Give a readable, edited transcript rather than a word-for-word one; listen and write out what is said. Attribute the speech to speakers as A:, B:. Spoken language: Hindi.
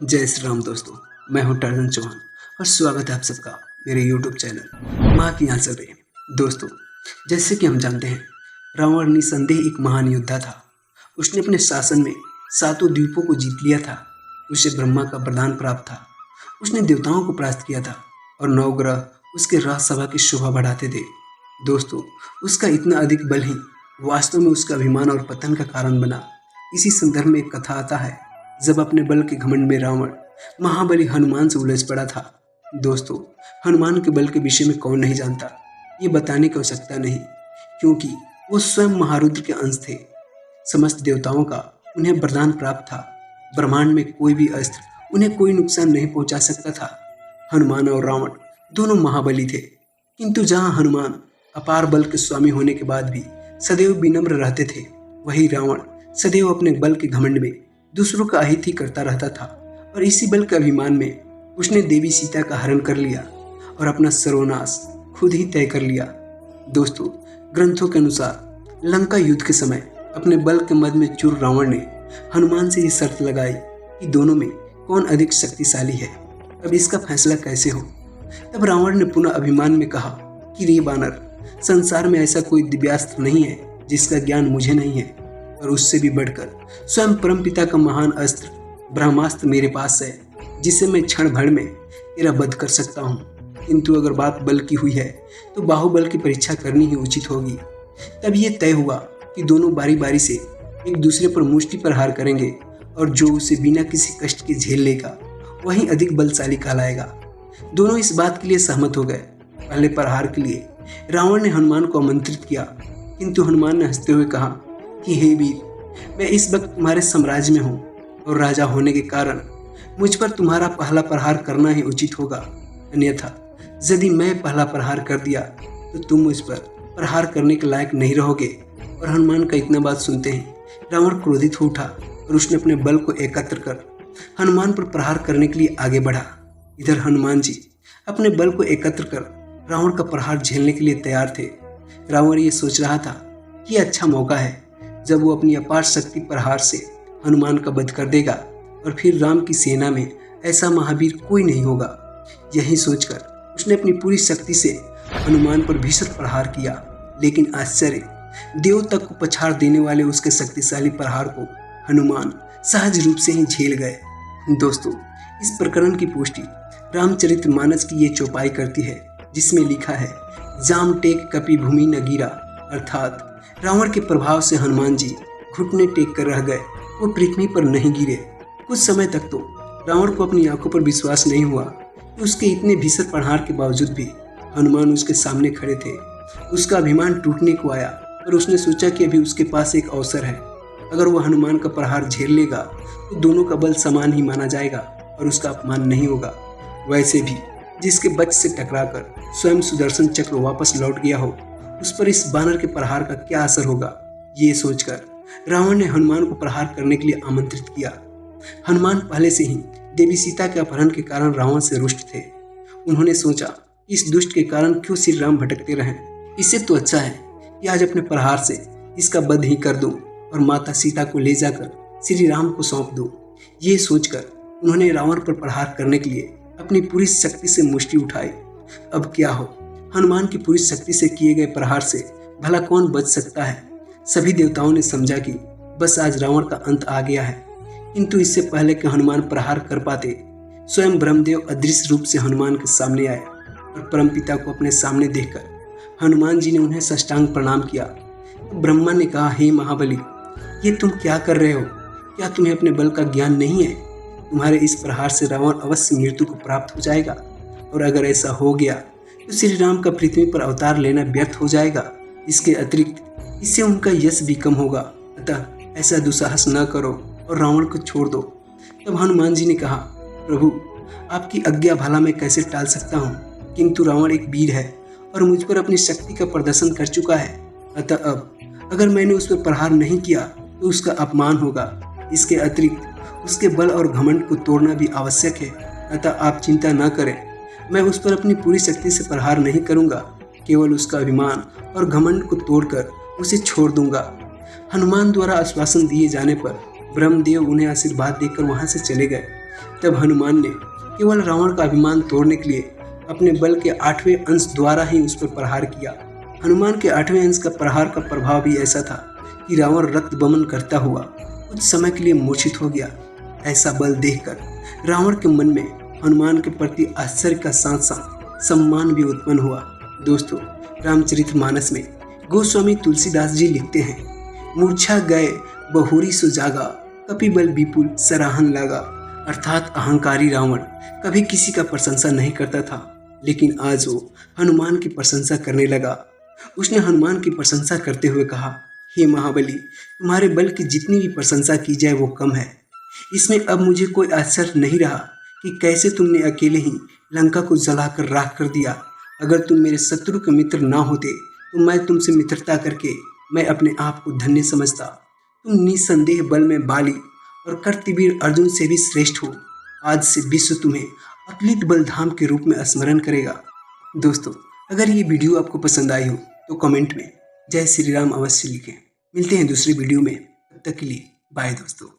A: जय श्री राम दोस्तों। मैं हूं टार्जन चौहान और स्वागत है आप सबका मेरे यूट्यूब चैनल माँ की आंचल पे। दोस्तों, जैसे कि हम जानते हैं, रावण निसंदेह एक महान योद्धा था। उसने अपने शासन में सातों द्वीपों को जीत लिया था। उसे ब्रह्मा का वरदान प्राप्त था। उसने देवताओं को परास्त किया था और नौ ग्रह उसके राजसभा की शोभा बढ़ाते थे। दोस्तों, उसका इतना अधिक बल ही वास्तव में उसका अभिमान और पतन का कारण बना। इसी संदर्भ में एक कथा आता है, जब अपने बल के घमंड में रावण महाबली हनुमान से उलझ पड़ा था। दोस्तों, हनुमान के बल के विषय में कौन नहीं जानता, ये बताने की आवश्यकता नहीं, क्योंकि वो स्वयं महारुद्र के अंश थे। समस्त देवताओं का उन्हें वरदान प्राप्त था। ब्रह्मांड में कोई भी अस्त्र उन्हें कोई नुकसान नहीं पहुंचा सकता था। हनुमान और रावण दोनों महाबली थे, किंतु जहां हनुमान अपार बल के स्वामी होने के बाद भी सदैव विनम्र रहते थे, वही रावण सदैव अपने बल के घमंड में दूसरों का अहित ही करता रहता था। और इसी बल के अभिमान में उसने देवी सीता का हरण कर लिया और अपना सर्वनाश खुद ही तय कर लिया। दोस्तों, ग्रंथों के अनुसार लंका युद्ध के समय अपने बल के मद में चूर रावण ने हनुमान से ये शर्त लगाई कि दोनों में कौन अधिक शक्तिशाली है, अब इसका फैसला कैसे हो। तब रावण ने पुनः अभिमान में कहा कि रे बानर, संसार में ऐसा कोई दिव्यास्त्र नहीं है जिसका ज्ञान मुझे नहीं है, और उससे भी बढ़कर स्वयं परमपिता का महान अस्त्र ब्रह्मास्त्र मेरे पास है, जिसे मैं क्षण भर में तेरा वध कर सकता हूँ। किंतु अगर बात बल की हुई है तो बाहुबल की परीक्षा करनी ही उचित होगी। तब ये तय हुआ कि दोनों बारी बारी से एक दूसरे पर मुष्टि प्रहार करेंगे और जो उसे बिना किसी कष्ट के झेल लेगा वही अधिक बलशाली कहलाएगा। दोनों इस बात के लिए सहमत हो गए। पहले प्रहार के लिए रावण ने हनुमान को आमंत्रित किया, किंतु हनुमान ने हंसते हुए कहा कि हे वीर, मैं इस वक्त तुम्हारे साम्राज्य में हूँ और राजा होने के कारण मुझ पर तुम्हारा पहला प्रहार करना ही उचित होगा। अन्यथा यदि मैं पहला प्रहार कर दिया तो तुम मुझ पर प्रहार करने के लायक नहीं रहोगे। और हनुमान का इतना बात सुनते ही रावण क्रोधित हो उठा और उसने अपने बल को एकत्र कर हनुमान पर प्रहार करने के लिए आगे बढ़ा। इधर हनुमान जी अपने बल को एकत्र कर रावण का प्रहार झेलने के लिए तैयार थे। रावण ये सोच रहा था कि अच्छा मौका है जब वो अपनी अपार शक्ति प्रहार से हनुमान का वध कर देगा और फिर राम की सेना में ऐसा महावीर कोई नहीं होगा। यही सोचकर उसने अपनी पूरी शक्ति से हनुमान पर भीषण प्रहार किया, लेकिन आश्चर्य, देव तक को पछाड़ देने वाले उसके शक्तिशाली प्रहार को हनुमान सहज रूप से ही झेल गए। दोस्तों, इस प्रकरण की पुष्टि रामचरितमानस की ये चौपाई करती है, जिसमें लिखा है, जाम टेक कपि भूमि न गिरा, अर्थात रावण के प्रभाव से हनुमान जी घुटने टेक कर रह गए, वो पृथ्वी पर नहीं गिरे। कुछ समय तक तो रावण को अपनी आंखों पर विश्वास नहीं हुआ कि उसके इतने भीषण प्रहार के बावजूद भी हनुमान उसके सामने खड़े थे। उसका अभिमान टूटने को आया और उसने सोचा कि अभी उसके पास एक अवसर है। अगर वह हनुमान का प्रहार झेल लेगा तो दोनों का बल समान ही माना जाएगा और उसका अपमान नहीं होगा। वैसे भी जिसके वज्र से टकराकर स्वयं सुदर्शन चक्र वापस लौट गया हो, उस पर इस बानर के प्रहार का क्या असर होगा। ये सोचकर रावण ने हनुमान को प्रहार करने के लिए आमंत्रित किया। हनुमान पहले से ही देवी सीता के अपहरण के कारण रावण से रुष्ट थे। उन्होंने सोचा, इस दुष्ट के कारण क्यों श्री राम भटकते रहें। इससे तो अच्छा है कि आज अपने प्रहार से इसका वध ही कर दूं और माता सीता को ले जाकर श्री राम को सौंप दूं। ये सोचकर उन्होंने रावण पर प्रहार करने के लिए अपनी पूरी शक्ति से मुष्टि उठाई। अब क्या हो, हनुमान की पूरी शक्ति से किए गए प्रहार से भला कौन बच सकता है। सभी देवताओं ने समझा कि बस आज रावण का अंत आ गया है। किंतु इससे पहले कि हनुमान प्रहार कर पाते, स्वयं ब्रह्मदेव अदृश्य रूप से हनुमान के सामने आए और परमपिता को अपने सामने देखकर हनुमान जी ने उन्हें साष्टांग प्रणाम किया। तो ब्रह्मा ने कहा, हे महाबली, ये तुम क्या कर रहे हो? क्या तुम्हें अपने बल का ज्ञान नहीं है? तुम्हारे इस प्रहार से रावण अवश्य मृत्यु को प्राप्त हो जाएगा, और अगर ऐसा हो गया तो श्री राम का पृथ्वी पर अवतार लेना व्यर्थ हो जाएगा। इसके अतिरिक्त इससे उनका यश भी कम होगा। अतः ऐसा दुस्साहस न करो और रावण को छोड़ दो। तब हनुमान जी ने कहा, प्रभु, आपकी आज्ञा भला मैं कैसे टाल सकता हूँ, किंतु रावण एक वीर है और मुझ पर अपनी शक्ति का प्रदर्शन कर चुका है। अतः अब अगर मैंने उस पर प्रहार नहीं किया तो उसका अपमान होगा। इसके अतिरिक्त उसके बल और घमंड को तोड़ना भी आवश्यक है। अतः आप चिंता न करें, मैं उस पर अपनी पूरी शक्ति से प्रहार नहीं करूंगा, केवल उसका अभिमान और घमंड को तोड़कर उसे छोड़ दूंगा। हनुमान द्वारा आश्वासन दिए जाने पर ब्रह्मदेव उन्हें आशीर्वाद देकर वहां से चले गए तब हनुमान ने केवल रावण का अभिमान तोड़ने के लिए अपने बल के 8वें अंश द्वारा ही उस पर प्रहार किया। हनुमान के 8वें अंश का प्रहार का प्रभाव भी ऐसा था कि रावण रक्त बमन करता हुआ कुछ समय के लिए मूर्छित हो गया। ऐसा बल देखकर रावण के मन में हनुमान के प्रति आश्चर्य का साथ साथ सम्मान भी उत्पन्न हुआ। दोस्तों, रामचरितमानस में गोस्वामी तुलसीदास जी लिखते हैं, मूर्छा गए बहुरी सो जागा, कपि बल विपुल सराहन लागा। अर्थात अहंकारी रावण कभी किसी का प्रशंसा नहीं करता था, लेकिन आज वो हनुमान की प्रशंसा करने लगा। उसने हनुमान की प्रशंसा करते हुए कहा, हे महाबली, तुम्हारे बल की जितनी भी प्रशंसा की जाए वो कम है। इसमें अब मुझे कोई आश्चर्य नहीं रहा कि कैसे तुमने अकेले ही लंका को जलाकर राख कर दिया। अगर तुम मेरे शत्रु के मित्र ना होते तो मैं तुमसे मित्रता करके मैं अपने आप को धन्य समझता। तुम निसंदेह बल में बाली और कर्तवीर अर्जुन से भी श्रेष्ठ हो। आज से विश्व तुम्हें अतुलित बलधाम के रूप में स्मरण करेगा। दोस्तों, अगर ये वीडियो आपको पसंद आई हो तो कमेंट में जय श्री राम अवश्य लिखें। मिलते हैं दूसरी वीडियो में, तब तक के लिए बाय दोस्तों।